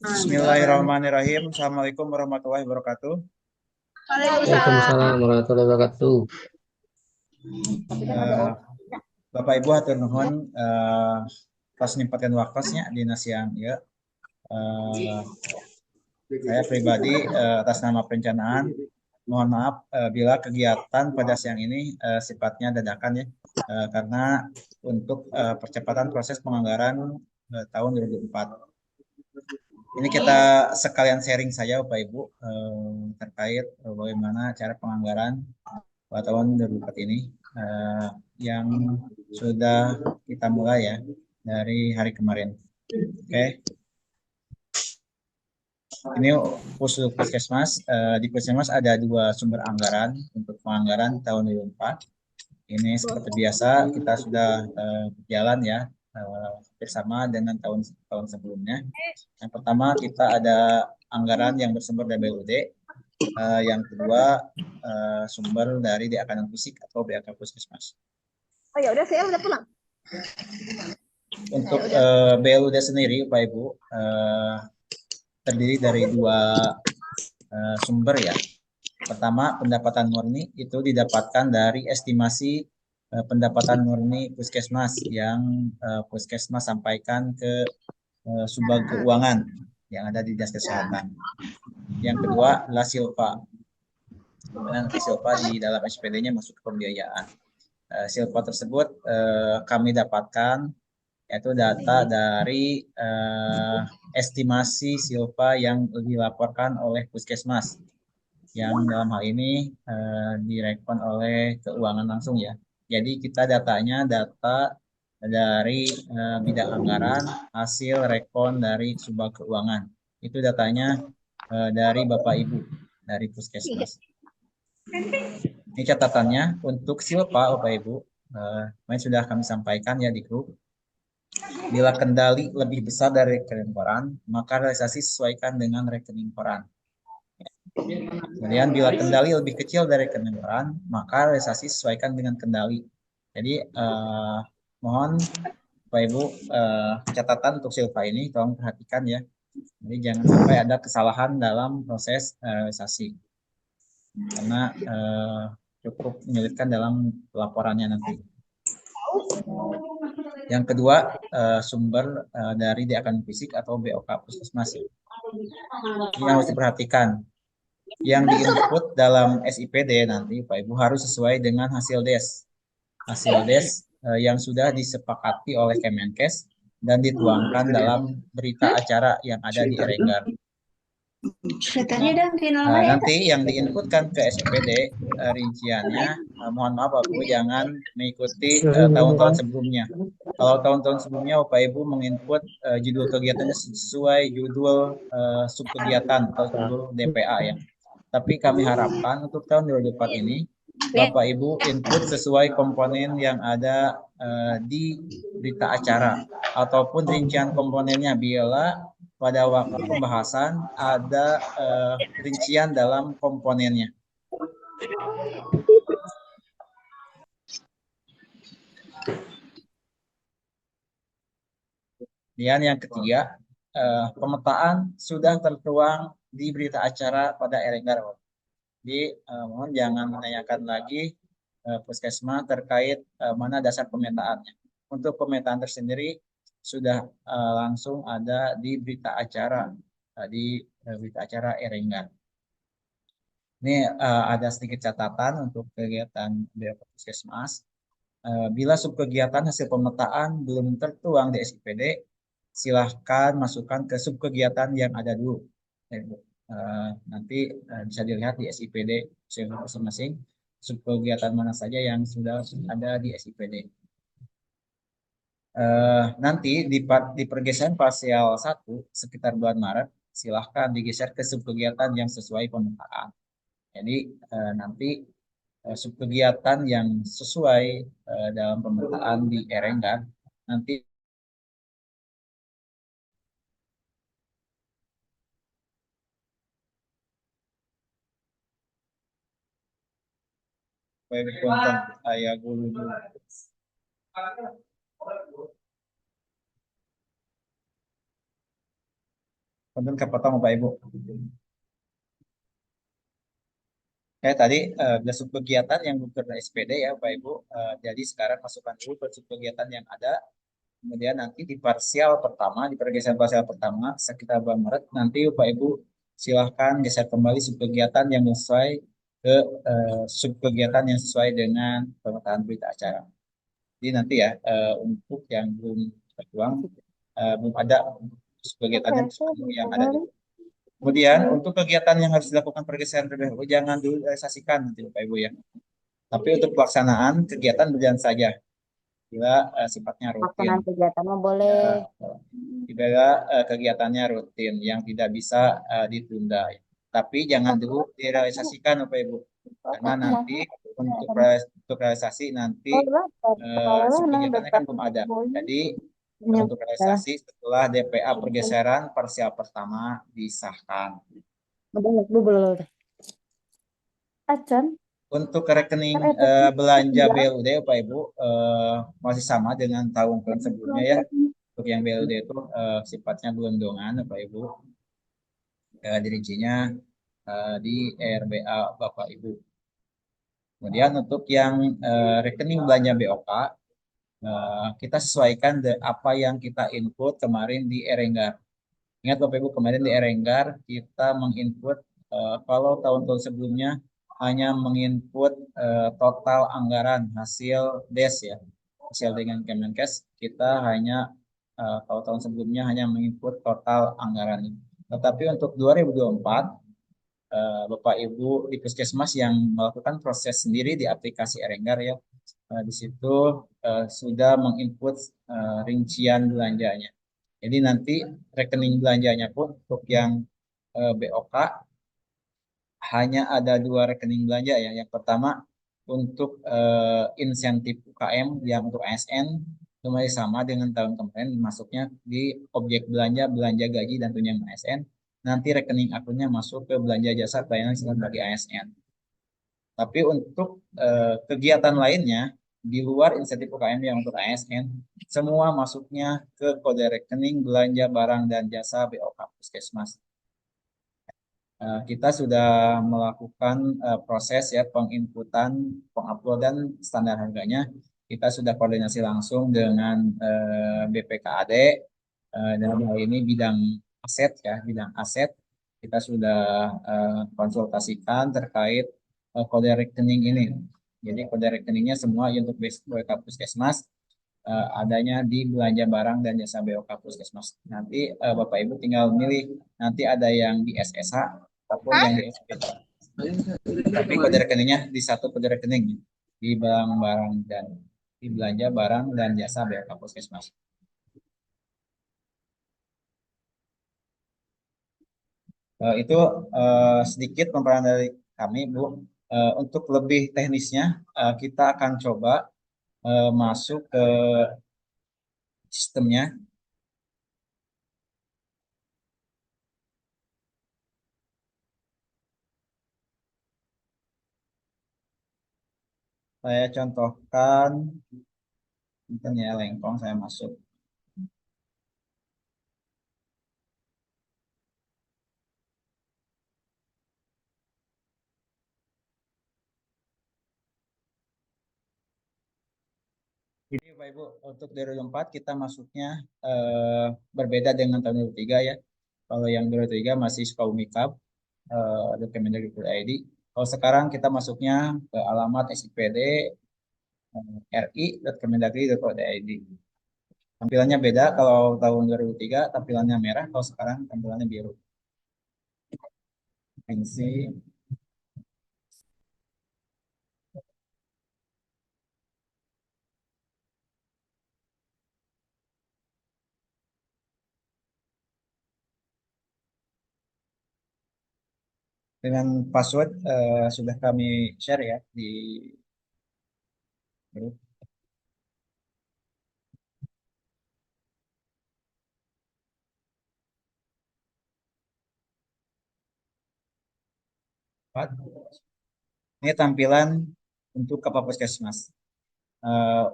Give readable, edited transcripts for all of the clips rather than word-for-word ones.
Bismillahirrahmanirrahim. Assalamualaikum warahmatullahi wabarakatuh. Waalaikumsalam warahmatullahi wabarakatuh. Eh, Bapak Ibu hatur nuhun pas nyempatkan waktunya di siang ya. Eh, saya pribadi atas nama perencanaan mohon maaf bila kegiatan pada siang ini sifatnya dadakan ya. Karena untuk percepatan proses penganggaran tahun 2004. Ini kita sekalian sharing saja Bapak Ibu terkait bagaimana cara penganggaran tahun 2004 ini yang sudah kita mulai ya dari hari kemarin. Oke. Ini khusus Puskesmas. Di Puskesmas ada dua sumber anggaran untuk penganggaran tahun 2004. Ini seperti biasa kita sudah berjalan ya bersama dengan tahun sebelumnya. Yang pertama kita ada anggaran yang bersumber dari BUD. Yang kedua sumber dari DAK non fisik atau BAK Puskesmas. Oh ya udah, saya udah pulang. Untuk BLUD sendiri, Pak Ibu, terdiri dari dua sumber ya. Pertama, pendapatan murni itu didapatkan dari estimasi pendapatan murni Puskesmas yang Puskesmas sampaikan ke Subbag Keuangan yang ada di Dinas Kesehatan. Yang kedua adalah silpa. Nanti silpa di dalam SPD-nya masuk ke pembiayaan. Silpa tersebut kami dapatkan yaitu data dari estimasi silpa yang dilaporkan oleh Puskesmas yang dalam hal ini direkon oleh keuangan langsung ya. Jadi kita datanya data dari bidang anggaran hasil rekon dari Subbag Keuangan. Itu datanya dari Bapak Ibu dari Puskesmas. Ini catatannya untuk silpa Bapak Ibu sudah kami sampaikan ya di grup. Bila kendali lebih besar dari rekening koran, maka realisasi sesuaikan dengan rekening koran. Kemudian bila kendali lebih kecil dari rekening koran, maka realisasi sesuaikan dengan kendali. Jadi mohon Bapak Ibu catatan untuk silpa ini tolong perhatikan ya. Jadi jangan sampai ada kesalahan dalam proses realisasi. Karena cukup menyulitkan dalam laporannya nanti. Yang kedua, sumber dari DAK non fisik atau BOK Puskesmas. Ini harus diperhatikan. Yang diinput dalam SIPD nanti Pak Ibu harus sesuai dengan hasil DES. Hasil DES yang sudah disepakati oleh Kemenkes dan dituangkan dalam berita acara yang ada di Erenggar. Nanti yang diinputkan ke SIPD rinciannya, mohon maaf Bapak Ibu jangan mengikuti tahun-tahun sebelumnya. Kalau tahun-tahun sebelumnya Bapak Ibu menginput judul kegiatannya sesuai judul subkegiatan atau judul DPA ya. Tapi kami harapkan untuk tahun 2004 ini Bapak Ibu input sesuai komponen yang ada di berita acara ataupun rincian komponennya bila pada waktu pembahasan ada rincian dalam komponennya. Dan yang ketiga, pemetaan sudah tertuang di berita acara pada Erenggar. Jadi mohon jangan menanyakan lagi Puskesmas terkait mana dasar pemetaannya. Untuk pemetaan tersendiri sudah langsung ada di berita acara di berita acara Erenggar. Ini ada sedikit catatan untuk kegiatan BOK Puskesmas. Bila subkegiatan hasil pemetaan belum tertuang di SIPD, silahkan masukkan ke subkegiatan yang ada dulu. Nanti bisa dilihat di SIPD masing-masing subkegiatan mana saja yang sudah ada di SIPD. Nanti di pergeseran parsial 1 sekitar bulan Maret, silahkan digeser ke subkegiatan yang sesuai pemetaan. Jadi nanti subkegiatan yang sesuai dalam pemetaan di Erenggar nanti konten ayah guru. Punten kepotong Bapak Ibu. Tadi ada subkegiatan yang gugur dari SPD ya Bapak Ibu. Jadi sekarang masukkan dulu ke subkegiatan yang ada. Kemudian nanti di parsial pertama, di pergeseran parsial pertama, sekitar bulan Maret, nanti Bapak Ibu silahkan geser kembali subkegiatan yang sesuai ke subkegiatan yang sesuai dengan pemetaan berita acara. Jadi nanti ya untuk yang belum tertuang, belum ada subkegiatannya yang ada dulu. Kemudian untuk kegiatan yang harus dilakukan pergeseran terlebih dahulu, jangan dulu realisasikan nanti Bapak Ibu ya. Tapi untuk pelaksanaan kegiatan berjalan saja. Bila sifatnya rutin. Pelaksanaan kegiatan boleh. Bila kegiatannya rutin yang tidak bisa ditunda. Tapi jangan dulu direalisasikan Bapak Ibu. Karena nanti untuk realisasi nanti kegiatannya kan belum ada. Jadi untuk realisasi setelah DPA pergeseran parsial pertama disahkan. Acan. Untuk rekening belanja BLUD Pak Ibu masih sama dengan tahun sebelumnya ya. Untuk yang BLUD itu sifatnya gelondongan Pak Ibu. Dirincinya di RBA Bapak Ibu. Kemudian untuk yang rekening belanja BOK kita sesuaikan apa yang kita input kemarin di Erenggar. Ingat Bapak Ibu kemarin di Erenggar kita menginput kalau tahun-tahun sebelumnya hanya menginput total anggaran hasil DES ya, hasil dengan Kemenkes, kita hanya tahun-tahun sebelumnya hanya menginput total anggaran. Tetapi untuk 2024 Bapak Ibu di Puskesmas yang melakukan proses sendiri di aplikasi Erenggar ya, di situ sudah menginput rincian belanjanya. Jadi nanti rekening belanjanya pun untuk yang BOK hanya ada 2 rekening belanja ya. Yang pertama untuk insentif UKM yang untuk ASN itu masih sama dengan tahun kemarin, masuknya di objek belanja gaji dan tunjangan ASN. Nanti rekening akunnya masuk ke belanja jasa pelayanan bagi ASN. Tapi untuk kegiatan lainnya di luar insentif UKM yang untuk ASN, semua masuknya ke kode rekening belanja barang dan jasa BOK Puskesmas. Kita sudah melakukan proses ya penginputan, penguploadan standar harganya. Kita sudah koordinasi langsung dengan BPKAD dalam hal ini bidang aset ya, bidang aset. Kita sudah konsultasikan terkait kode rekening ini. Jadi kode rekeningnya semua untuk BOK Puskesmas adanya di belanja barang dan jasa BOK Puskesmas. Nanti Bapak Ibu tinggal milih, nanti ada yang di SSH ataupun yang di SPK. Tapi kode rekeningnya di satu kode rekening di barang dan di belanja barang dan jasa BOK Puskesmas. Itu sedikit pemaparan dari kami Bu. Untuk lebih teknisnya kita akan coba masuk ke sistemnya. Saya contohkan, mungkin ya lengkong saya masuk. Ini Bapak Ibu, untuk 2024 kita masuknya berbeda dengan tahun 2023 ya. Kalau yang 2023 masih Skaumikab, Kemendagri.id. Kalau sekarang kita masuknya ke alamat SIPD ri.kemendagri.id. Tampilannya beda, kalau tahun 2003 tampilannya merah, kalau sekarang tampilannya biru. Fungsi dengan password sudah kami share ya di grup. Ini tampilan untuk Kapal Puskesmas.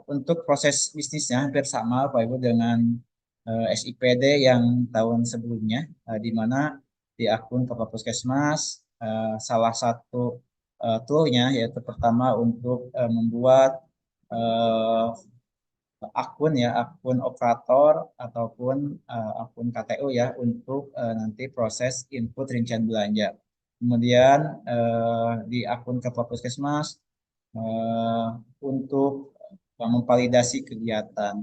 Untuk proses bisnisnya hampir sama Pak Ibu dengan SIPD yang tahun sebelumnya, di mana di akun Kepala Puskesmas salah satu toolnya yaitu pertama untuk membuat eh, akun ya, akun operator ataupun akun KTU ya untuk nanti proses input rincian belanja. Kemudian di akun Kepala Puskesmas eh, untuk memvalidasi kegiatan,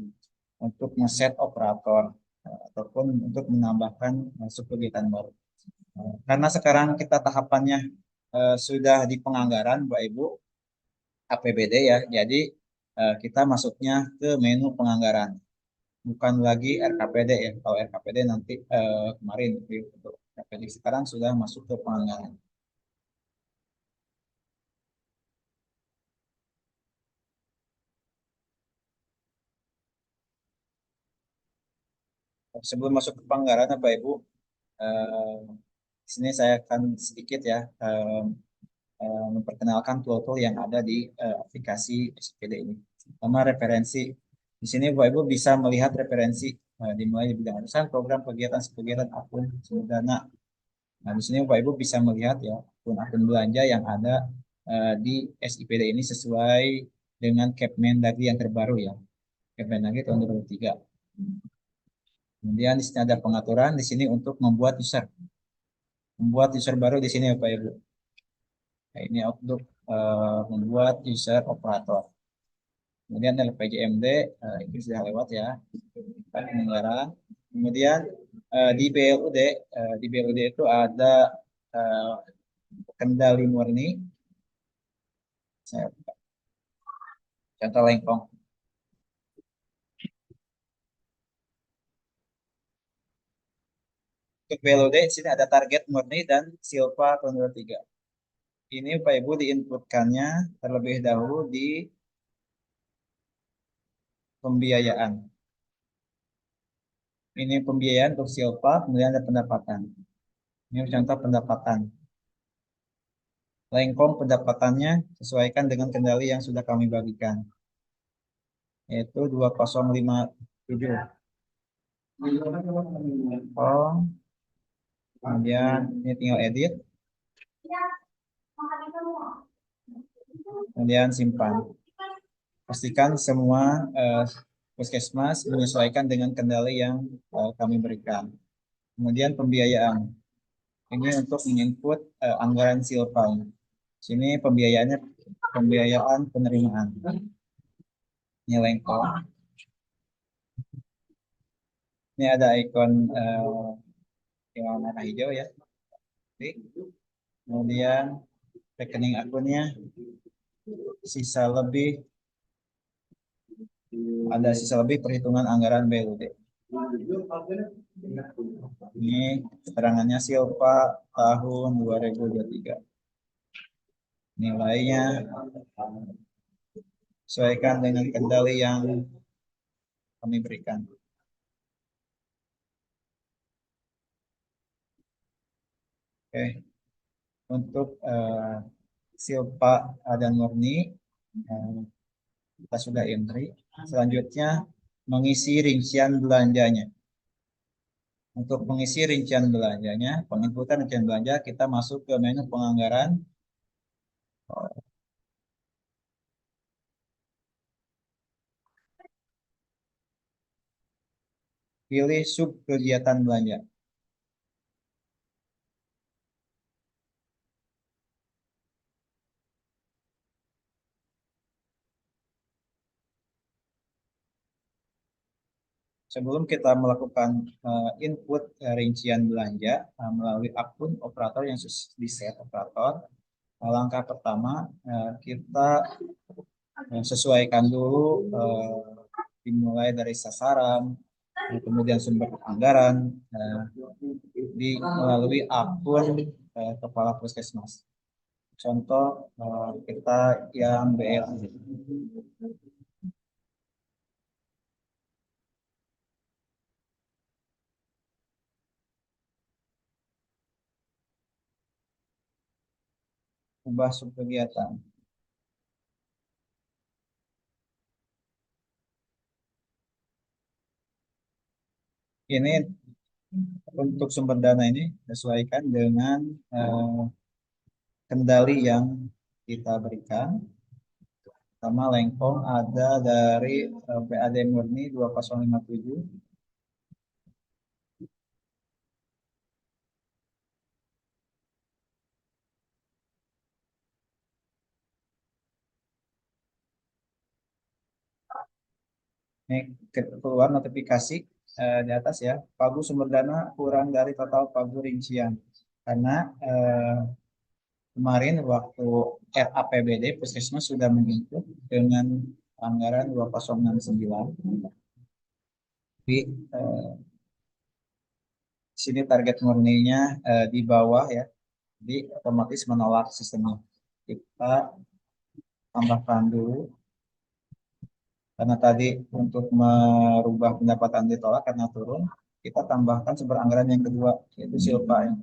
untuk ngeset operator ataupun untuk menambahkan subkegiatan baru. Karena sekarang kita tahapannya sudah di penganggaran, Bapak Ibu, APBD ya. Jadi kita masuknya ke menu penganggaran, bukan lagi RKPD ya. Kalau RKPD nanti kemarin untuk RKPD sekarang sudah masuk ke penganggaran. Sebelum masuk ke penganggaran, Bapak Ibu, eh, di sini saya akan sedikit ya memperkenalkan tool-tool yang ada di aplikasi SPD ini. Pertama referensi. Di sini Bapak Ibu bisa melihat referensi dimulai di bidang urusan, program, kegiatan, kegiatan, akun, sumber dana. Nah, di sini Bapak Ibu bisa melihat ya akun-akun belanja yang ada di SIPD ini sesuai dengan Kepmendagri yang terbaru ya. Kepmendagri tahun 2003. Kemudian di sini ada pengaturan di sini untuk membuat user. Membuat user baru di sini Bapak Ibu. Nah, ini untuk membuat user operator. Kemudian LPJMD itu sudah lewat ya, penganggaran. Kemudian di BLUD itu ada eh, kendali murni. Saya contoh lengkong. Untuk BLUD di sini ada target murni dan silpa tahun 23. Ini Pak Ibu diinputkannya terlebih dahulu di pembiayaan. Ini pembiayaan untuk silpa, kemudian ada pendapatan. Ini contoh pendapatan. Lengkong pendapatannya sesuaikan dengan kendali yang sudah kami bagikan, yaitu 2057. Oh, kemudian ini tinggal edit, kemudian simpan. Pastikan semua puskesmas menyesuaikan dengan kendali yang kami berikan. Kemudian pembiayaan. Ini untuk menginput anggaran silpa. Sini pembiayaannya pembiayaan penerimaan. Ini lengkong. Ini ada ikon yang warna hijau ya. Kemudian rekening akunnya sisa lebih, ada sisa lebih perhitungan anggaran BUD. Ini keterangannya silpa tahun 2023. Nilainya sesuaikan dengan kendali yang kami berikan. Oke, untuk silpa dan murni kita sudah entry. Selanjutnya mengisi rincian belanjanya. Untuk mengisi rincian belanjanya, penginputan rincian belanja, kita masuk ke menu penganggaran. Pilih sub kegiatan belanja. Sebelum kita melakukan input rincian belanja melalui akun operator yang di set operator, langkah pertama kita sesuaikan dulu dimulai dari sasaran, kemudian sumber anggaran melalui akun kepala puskesmas. Contoh kita yang BLI. Ubah subkegiatan. ini untuk sumber dana ini sesuaikan dengan kendali yang kita berikan. Pertama, Lengkong ada dari PAD murni 2057. Ini keluar notifikasi di atas ya, pagu sumber dana kurang dari total pagu rincian. Karena kemarin waktu RAPBD Puskesmas sudah menginput dengan anggaran 2069. Tapi sini target murninya di bawah ya, jadi otomatis menolak sistemnya. Kita tambahkan dulu karena tadi untuk merubah pendapatan ditolak karena turun, kita tambahkan sumber anggaran yang kedua yaitu silpa ya.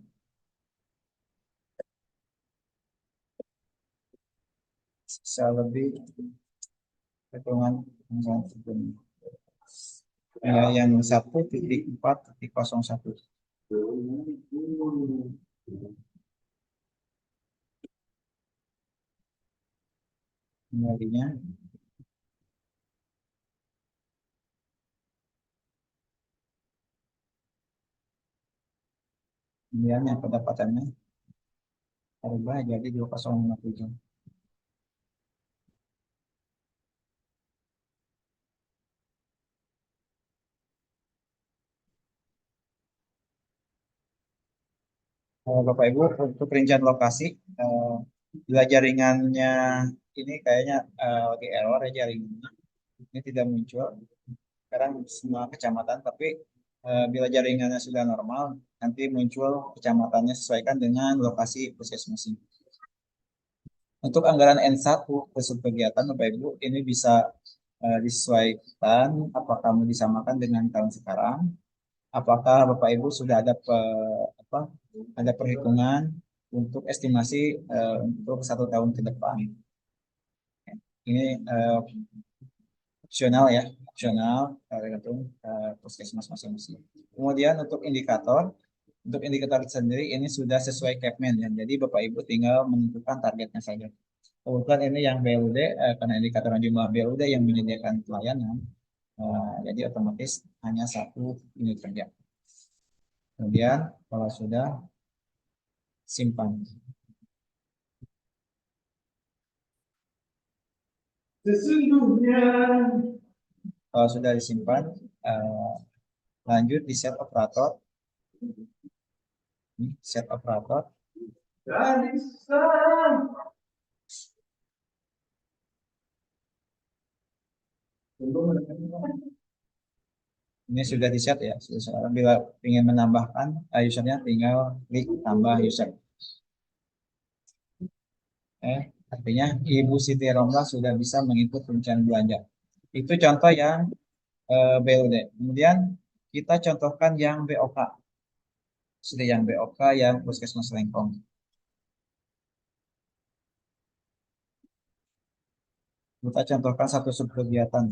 Bisa lebih hitungan yang 1.4.01 kembalinya kemudian yang pendapatannya berubah jadi 2057. Bapak Ibu, untuk rincian lokasi, bila jaringannya ini kayaknya lagi error ya jaringannya, ini tidak muncul. Sekarang semua kecamatan, tapi bila jaringannya sudah normal, nanti muncul kecamatannya sesuaikan dengan lokasi puskesmas. Untuk anggaran N1 khusus kegiatan Bapak Ibu, ini bisa disesuaikan apakah mau disamakan dengan tahun sekarang, apakah Bapak Ibu sudah ada ada perhitungan untuk estimasi untuk 1 tahun ke depan. Ini opsional ya, opsional tergantung puskesmas masing-masing. Kemudian untuk indikator sendiri ini sudah sesuai Kepmen ya. Jadi Bapak Ibu tinggal menentukan targetnya saja. Kebetulan ini yang BLUD karena indikator jumlah BLUD yang menyediakan pelayanan, jadi otomatis hanya 1 unit kerja. Kemudian kalau sudah simpan. Sesungguhnya kalau sudah disimpan, lanjut di set operator. Set operator. Ini sudah di set ya. Sekarang bila ingin menambahkan usernya tinggal klik tambah user. Artinya Ibu Siti Romla sudah bisa menginput rincian belanja. Itu contoh yang BUD. Kemudian kita contohkan yang BOK. Sudah yang BOK yang Puskesmas Lengkong. Kita contohkan satu subkegiatan.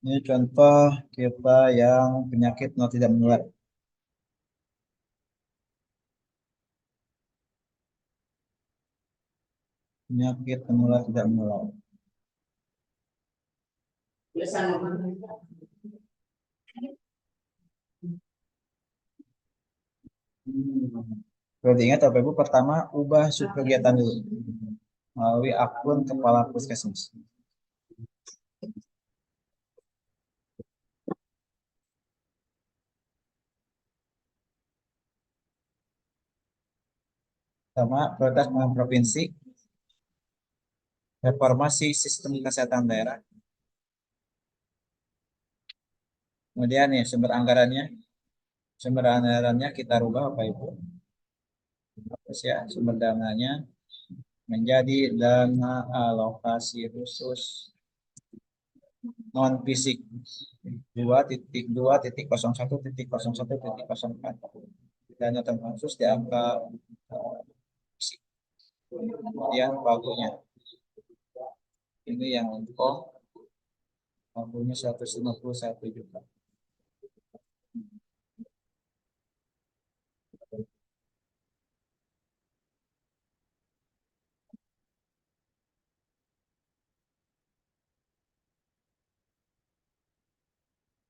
Ini contoh kita yang penyakit tidak menular. Penyakit menular tidak menular. Perlu diingat Bapak Ibu, pertama ubah subkegiatan dulu melalui akun kepala puskesmas. Pertama, prioritas provinsi, reformasi sistem kesehatan daerah. Kemudian nih sumber anggarannya kita rubah Bapak Ibu. Terus ya, sumber dananya menjadi dana alokasi khusus non fisik 2.2.01.04. Dana khusus di angka fisik. Kemudian pagunya ini yang untuk pagunya 151 juta.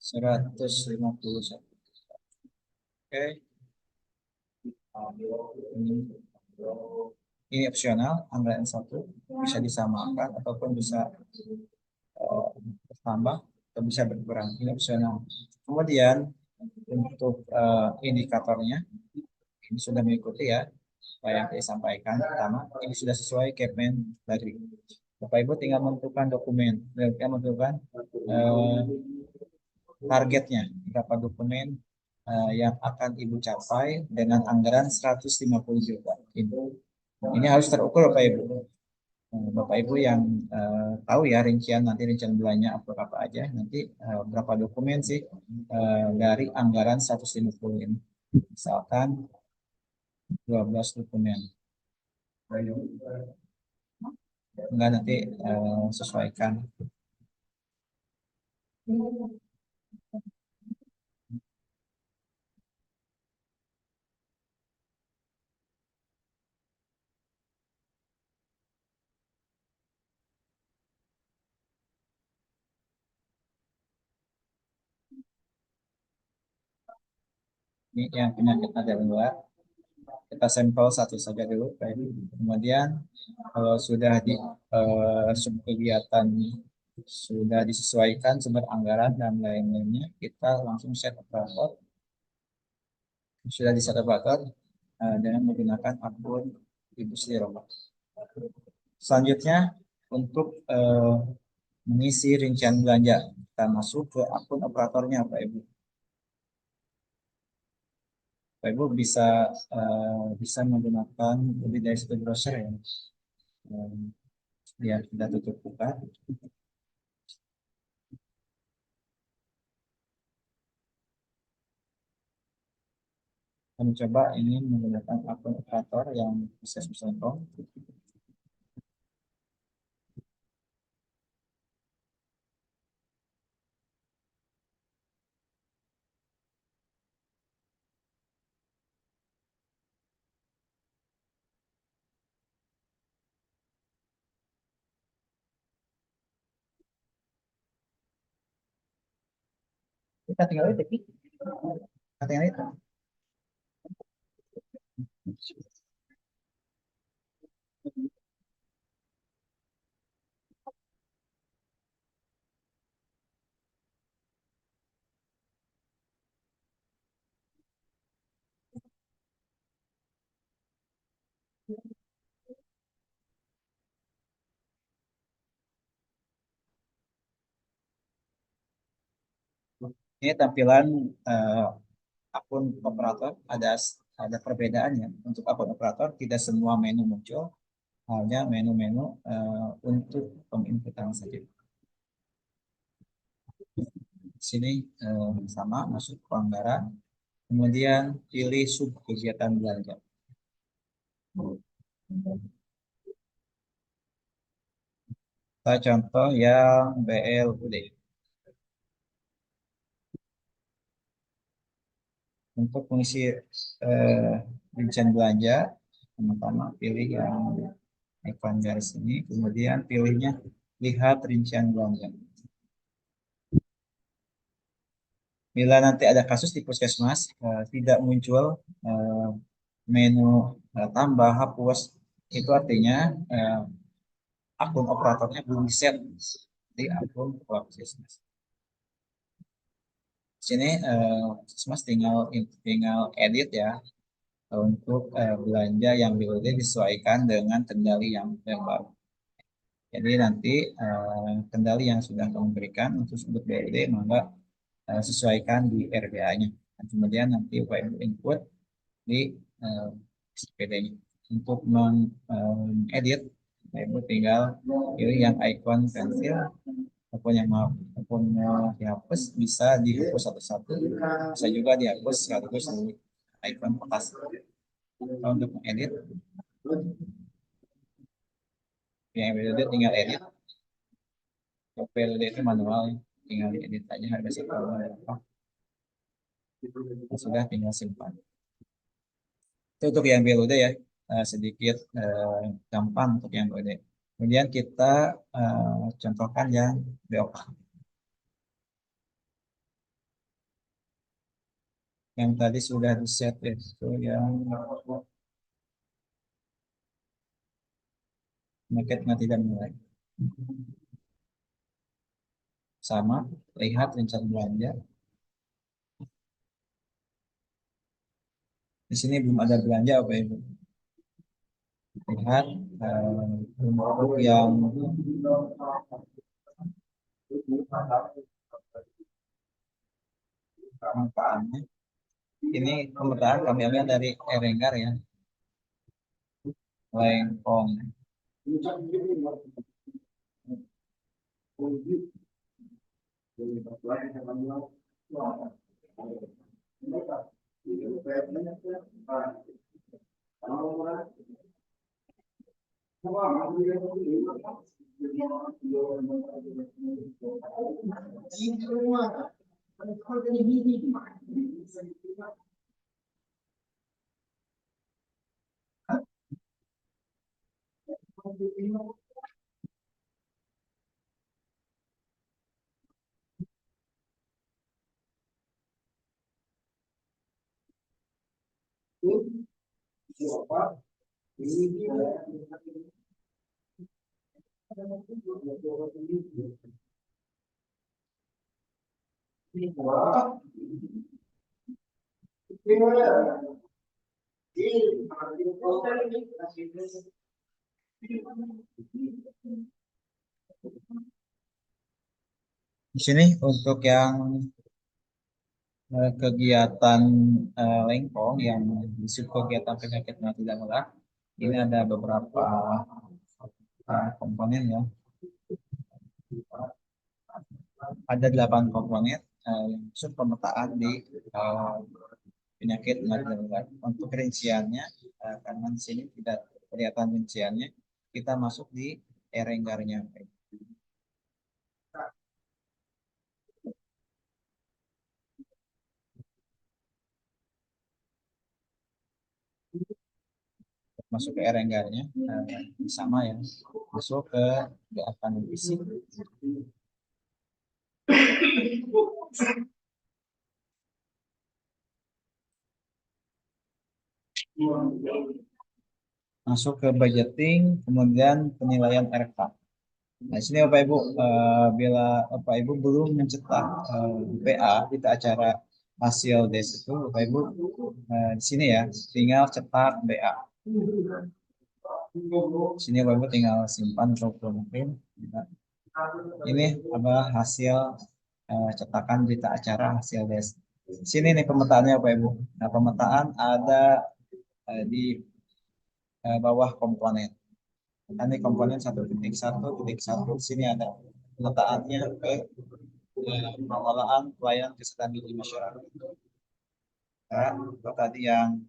Rp151. Oke. Ini opsional, anggaran satu bisa disamakan ataupun bisa bertambah atau bisa berkurang. Ini opsional. Kemudian untuk indikatornya ini sudah mengikuti ya apa yang saya sampaikan. Pertama, ini sudah sesuai Kepmen dari Bapak Ibu tinggal menentukan dokumen, tinggal menentukan targetnya berapa dokumen yang akan Ibu capai dengan anggaran 150 juta. Ini harus terukur Bapak Ibu. Bapak Ibu yang tahu ya nanti rincian belanja apa aja, nanti berapa dokumen sih dari anggaran 150 ini. Misalkan 12 dokumen. Enggak, nanti sesuaikan. Ini yang penyakit ada luar. Kita sampel satu saja dulu. Kemudian kalau sudah di kegiatan sudah disesuaikan sumber anggaran dan lain-lainnya, kita langsung set operator. Sudah di set operator dengan menggunakan akun Ibu Sri Robot. Selanjutnya untuk mengisi rincian belanja, kita masuk ke akun operatornya Pak Ibu. Pak Ibu bisa menggunakan lebih dari satu browser ya. Ya, kita tutup buka. Kami coba ini menggunakan akun operator yang bisa Selkom. Kita tinggal ketik. Kita tinggal itu. Ini tampilan akun operator, ada perbedaannya. Untuk akun operator tidak semua menu muncul, hanya menu-menu untuk penginputan saja. Sini sama, masuk ke anggaran, kemudian pilih sub kegiatan belanja. Kita contoh yang BLUD. Untuk mengisi rincian belanja, pertama pilih yang ikon garis ini, kemudian pilihnya lihat rincian belanja. Bila nanti ada kasus di puskesmas tidak muncul menu tambah hapus, itu artinya akun operatornya belum di-set di akun puskesmas. Sini puskesmas tinggal edit ya untuk belanja yang BUD disesuaikan dengan kendali yang baru. Jadi nanti kendali yang sudah kamu berikan untuk sebut BUD maka sesuaikan di RBA-nya. Dan kemudian nanti Bapak Ibu input di SPD-nya. Untuk mengedit, Bapak Ibu tinggal pilih yang icon pensil ataupun yang mau dihapus bisa dihapus satu-satu, bisa juga dihapus sekaligus di icon kertas. Untuk mengedit, yang periode tinggal edit. Periode itu manual, tinggal edit aja harga satu berapa. Sudah tinggal simpan. Itu untuk yang periode ya, sedikit gampang untuk yang periode. Kemudian kita contohkan yang BOK. Yang tadi sudah di set itu yang marketnya tidak mulai. Sama, lihat rencana belanja. Di sini belum ada belanja apa Ibu. Lihat untuk yang manfaatnya. Ini pemetaan kami ambil dari Erenggar ya. Lengkong. Di sini untuk yang kegiatan lengkong yang disebut kegiatan penyakit mati dan menular, ini ada beberapa komponen ya. Ada 8 komponen yang masuk pemetaan di penyakit mati dan menular. Untuk rinciannya, karena di sini tidak kelihatan rinciannya, kita masuk di Erenggarnya. Masuk ke Erenggarnya sama ya, masuk ke akan isi. Masuk ke budgeting, kemudian penilaian RK. Nah, sini Bapak Ibu, bila Bapak Ibu belum mencetak BA di acara hasil des itu, Bapak Ibu di sini ya, tinggal cetak BA. Sini Bapak Ibu tinggal simpan atau print. Ini adalah hasil cetakan berita acara hasil des. Sini nih pemetaannya Bapak Ibu. Nah, pemetaan ada di bawah komponen. Ini komponen 1.1.1. Sini ada peletaannya ke pengelolaan pelayanan kesehatan di masyarakat. Nah, itu tadi yang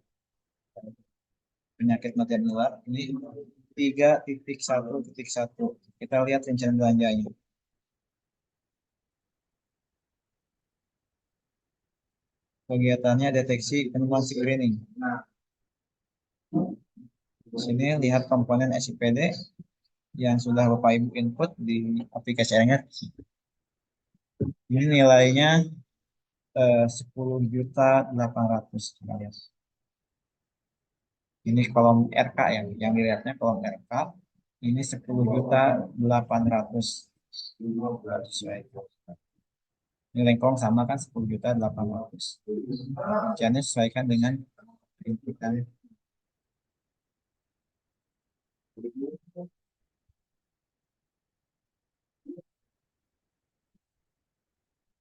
penyakit mati dan menular ini 3.1.1. Kita lihat rencana belanjanya. Kegiatannya deteksi penemuan screening. Nah, di sini lihat komponen SIPD yang sudah Bapak Ibu input di aplikasi Erenggar. Ini nilainya 10.800.000. Ini kolom RK yang dilihatnya kolom RK. Ini 10.800.000. Ini lengkong sama kan 10.800.000. Jangan sesuaikan dengan inputan.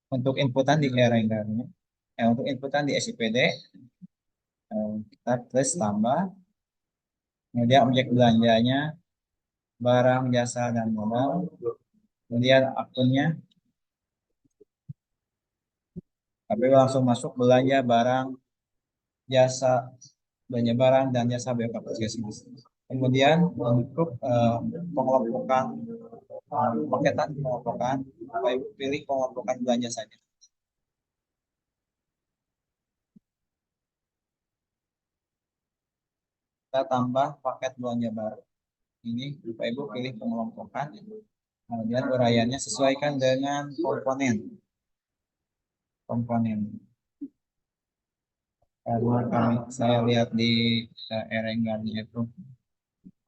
untuk inputan di Erenggarnya. Untuk inputan di SIPD kita plus tambah, kemudian objek belanjanya barang, jasa, dan modal, kemudian akunnya KPU langsung masuk belanja barang, jasa, belanja barang dan jasa BOK Puskesmas. Kemudian untuk pengelompokan paketan pengelompokan, Bapak Ibu pilih pengelompokan belanja saja. Kita tambah paket belanja baru. Ini Bapak Ibu pilih pengelompokan. Kemudian uraiannya sesuaikan dengan komponen. Karena saya lihat di Erenggarnya itu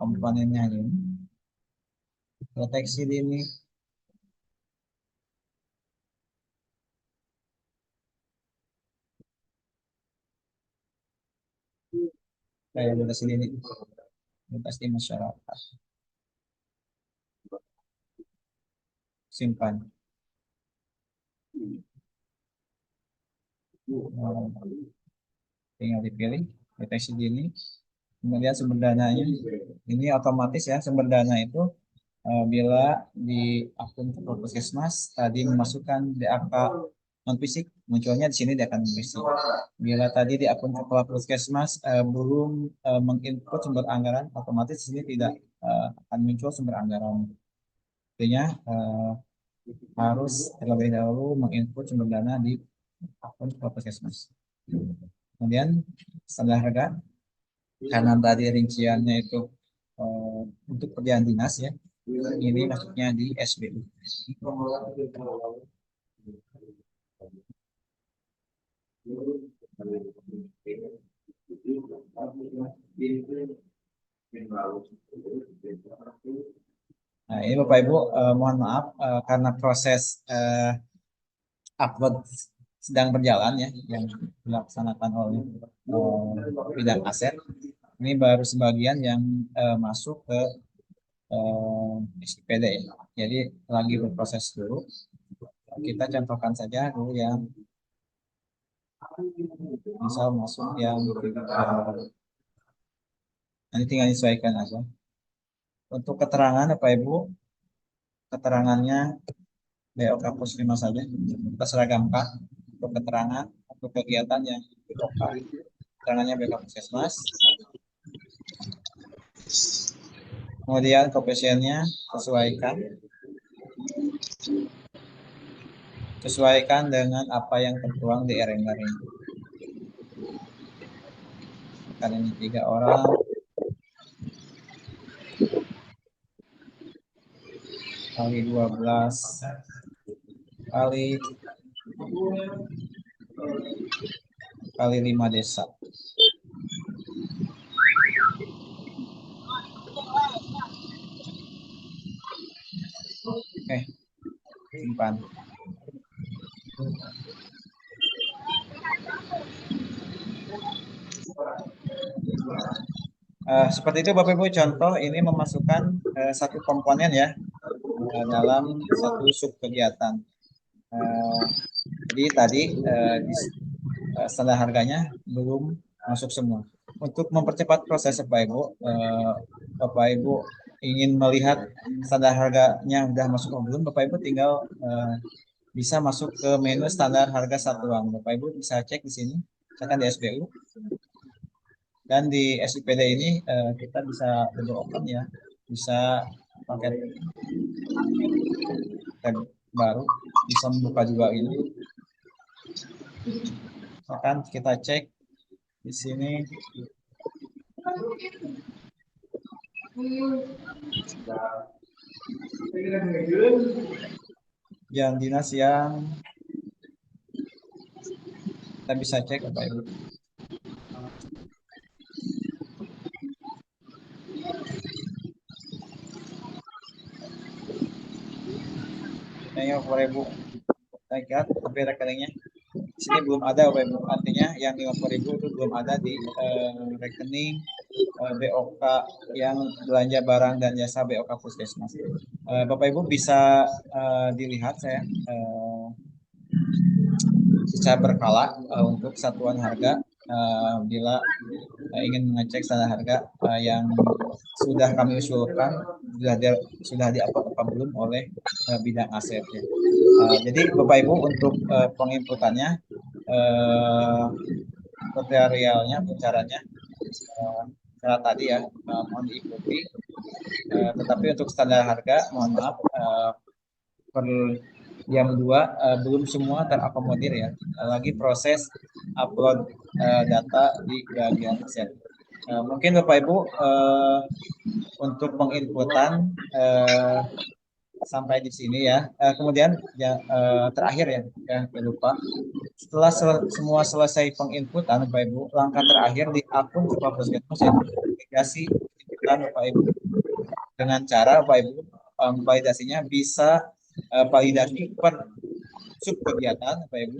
komponennya ini. Deteksi dini, kayak deteksi dini, deteksi masyarakat, simpan. Tinggal dipilih deteksi dini, kemudian sumber dananya. Ini otomatis ya, sumber dana itu bila di akun Puskesmas tadi memasukkan DAK non fisik, munculnya di sini DAK non fisik. Bila tadi di akun Kepala Puskesmas belum menginput sumber anggaran, otomatis di sini tidak akan muncul sumber anggaran. Artinya harus terlebih dahulu menginput sumber dana di akun Kepala Puskesmas. Kemudian standar harga, karena tadi rinciannya itu untuk kerjaan dinas ya, ini masuknya di SBU. Nah, ini Bapak Ibu mohon maaf karena proses upload sedang berjalan ya, yang dilaksanakan oleh bidang aset. Ini baru sebagian yang masuk ke SIPD ya. Jadi lagi berproses dulu. Kita contohkan saja dulu yang misal masuk yang nanti tinggal disesuaikan aja. Untuk keterangan Bapak Ibu, keterangannya BOK Puskesmas saja. Kita seragamkan untuk keterangan untuk kegiatan yang BOK. Keterangannya BOK Puskesmas. Kemudian koefisiennya sesuaikan dengan apa yang tertuang di Erenggar ini. Karena ini 3 orang, kali 12 kali 5 desa. Oke, simpan. Seperti itu Bapak Ibu, contoh ini memasukkan satu komponen ya dalam satu sub kegiatan. Jadi tadi standar harganya belum masuk semua. Untuk mempercepat proses Bapak Ibu ingin melihat standar harganya sudah masuk atau belum, Bapak Ibu tinggal bisa masuk ke menu standar harga satuan. Bapak Ibu bisa cek di sini, misalkan di SBU. Dan di SIPD ini kita bisa double open ya, bisa paket tab baru, bisa membuka juga ini. Misalkan kita cek di sini yang dinas yang kita bisa cek Bapak Ibu. Ini Bapak Ibu lihat tapi rekeningnya di sini belum ada Bapak Ibu, artinya yang 50.000 itu belum ada di rekening BOK yang belanja barang dan jasa BOK Puskesmas. Bapak Ibu bisa dilihat saya secara berkala untuk satuan harga bila ingin mengecek standar harga yang sudah kami usulkan sudah di-upload apa belum oleh bidang aset ya. Jadi Bapak Ibu untuk penginputannya tutorialnya caranya cara tadi ya mohon diikuti. Tetapi untuk standar harga mohon maaf per jam 2 belum semua terakomodir ya. Lagi proses upload data di bagian aset. Mungkin Bapak Ibu untuk penginputan sampai di sini ya. Kemudian ya, terakhir ya lupa. Setelah semua selesai penginputan Bapak Ibu, langkah terakhir di akun Kepala Puskesmas yaitu validasi inputan Bapak Ibu. Dengan cara Bapak Ibu validasinya bisa validasi per sub kegiatan Bapak Ibu.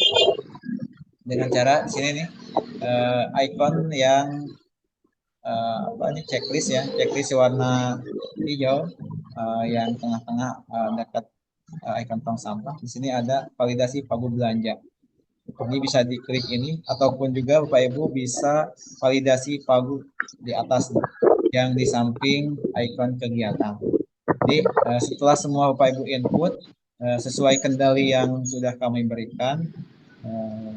Dengan cara di sini nih icon yang apa ini checklist ya, checklist warna hijau yang tengah-tengah dekat icon tong sampah. Di sini ada validasi pagu belanja. Ini bisa diklik ini ataupun juga Bapak Ibu bisa validasi pagu di atas yang di samping icon kegiatan. Jadi setelah semua Bapak Ibu input sesuai kendali yang sudah kami berikan,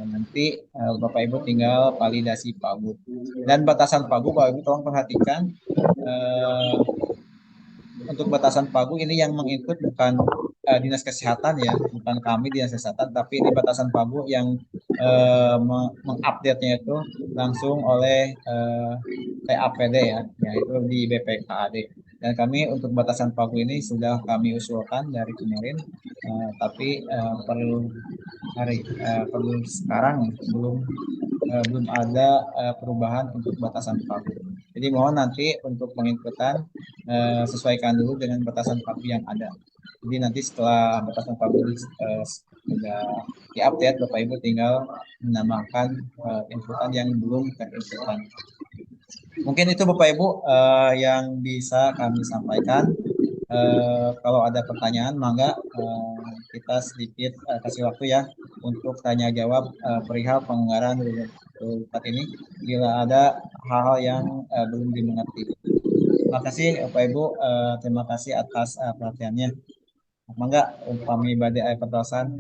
nanti Bapak Ibu tinggal validasi pagu. Dan batasan pagu Bapak Ibu tolong perhatikan untuk batasan pagu ini yang menginput bukan dinas kesehatan ya, bukan kami dinas kesehatan, tapi ini batasan pagu yang mengupdate-nya itu langsung oleh TAPD ya, yaitu di BPKAD. Dan kami untuk batasan pagu ini sudah kami usulkan dari kemarin, tapi perlu sekarang belum ada perubahan untuk batasan pagu. Jadi mohon nanti untuk penginputan sesuaikan dulu dengan batasan pagu yang ada. Jadi nanti setelah batasan pagu sudah diupdate, Bapak Ibu tinggal menambahkan inputan yang belum terinputkan. Mungkin itu Bapak Ibu yang bisa kami sampaikan. Kalau ada pertanyaan, mangga kita sedikit kasih waktu ya untuk tanya jawab perihal penganggaran 2024 ini. Bila ada hal-hal yang belum dimengerti. Terima kasih Bapak Ibu, terima kasih atas perhatiannya. Mangga kami badai pertosan.